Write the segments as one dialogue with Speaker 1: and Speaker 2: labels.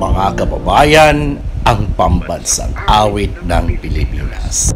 Speaker 1: mga kababayan, ang pambansang awit ng Pilipinas.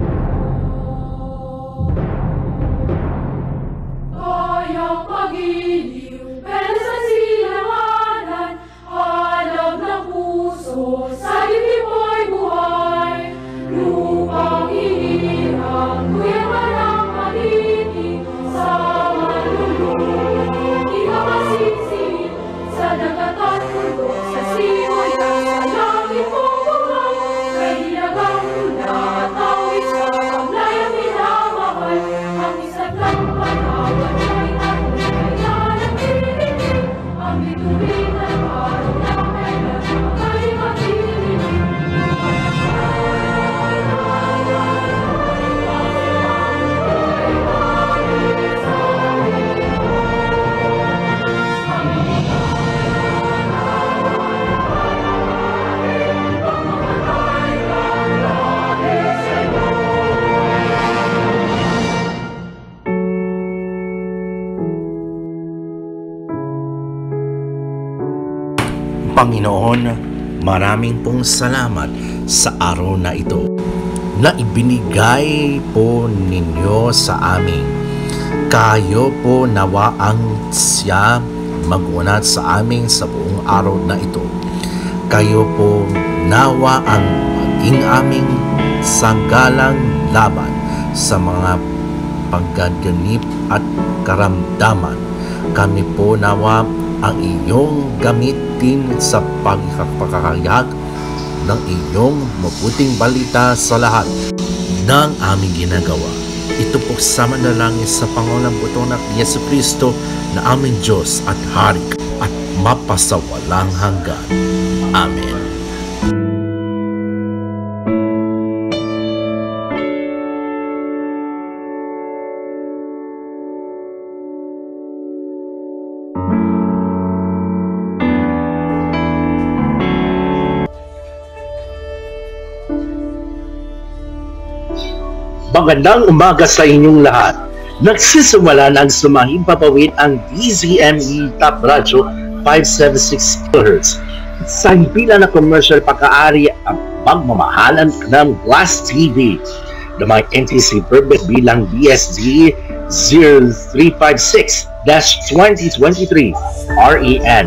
Speaker 2: Kayang pag-iliw, pero sa silanganan, alam ng puso, sa dibdib mo'y buhay. Lupang hinirang, kuya parang manitig, sa malulong, di ka masisig, sa dagat at bundok, sa simoy at sa langit pupulang, kay dinagang tula at awit sa paglayang minamahal, ang isa't lang panawan ay natunay na nagtitigil, ang bituin at araw na kailan ay matitigil.
Speaker 1: Panginoon, maraming pong salamat sa araw na ito na ibinigay po ninyo sa amin. Kayo po nawa ang siya magunat sa amin sa buong araw na ito. Kayo po nawa ang maging aming sanggalang laban sa mga paggaganip at karamdaman. Kami po nawa ang iyong gamitin sa pagkakayag ng iyong mabuting balita sa lahat ng aming ginagawa. Ito po sa manalangin sa Panginoong buto na Jesucristo na aming Diyos at Hari at mapasawalang hanggan. Amen.
Speaker 3: Magandang umaga sa inyong lahat. Nagsisimula ng sumahimpapawid ang DZME Top Radio 576 kHz. Sa hipila na commercial pagkaari ang pagmamahalan ng Glass TV na may NTC permit bilang BSD 0356-2023 REN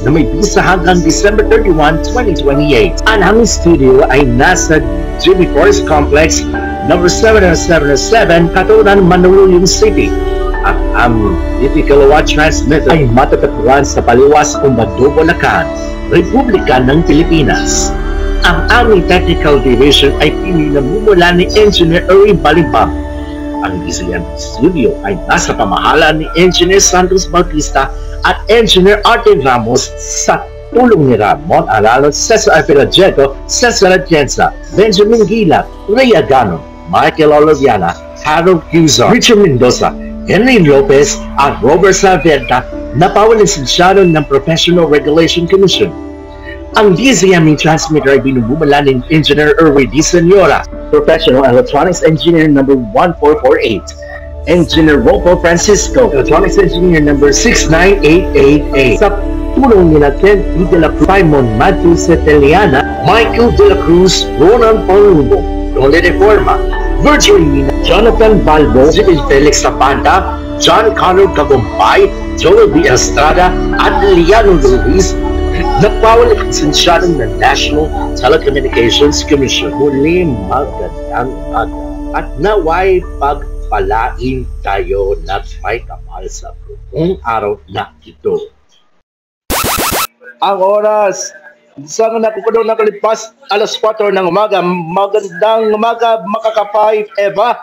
Speaker 3: na may visa hanggang December 31, 2028. Ang aming studio ay nasa Jimmy Forest Complex number 777, Katunan, Mandaluyong City. At ang 50 kilowatt transmitter ay matatagpuan sa Paliwas, Umbado, Bulacan, Republika ng Pilipinas. Ang aming technical division ay pinamumula ni Engineer Erwin Balimbang. Ang DZME studio ay nasa pamahalaan ni Engineer Santos Bautista at Engineer Arte Ramos sa tulong ni Ramon Aralon, Cesar Alfredo, Cesar Atienza, Benjamin Gila, Rhea Ganon, Michael Oliviana, Harold Cusar, Richard Mendoza, Henry Lopez at Robert Saavedra na pawalisensyado ng Professional Regulation Commission. Ang DZME transmitter ay binubumala ng Engineer Erwin D. Senora, Professional Electronics Engineer number 1448, Engineer Rolfo Francisco, Electronics Engineer number 69888. Sa tulong nila Ken P. De La Cruz, Simon Matthew Seteliana, Michael De La Cruz, Ronan Paulubo, Role de Forma, Virgilina, Jonathan Balbo, Zibin Felix Zapanta, John Connor Cagumpay, Joel B. Estrada, at Liano Luis, nagpawalisensyado ng National Telecommunications Commission. Muli magandang umaga at naway pagpalain tayo na may kapal sa buong araw na ito. Ang oras saan na po na kalipas alas 4 ng umaga. Magandang umaga, makakapay, Eva.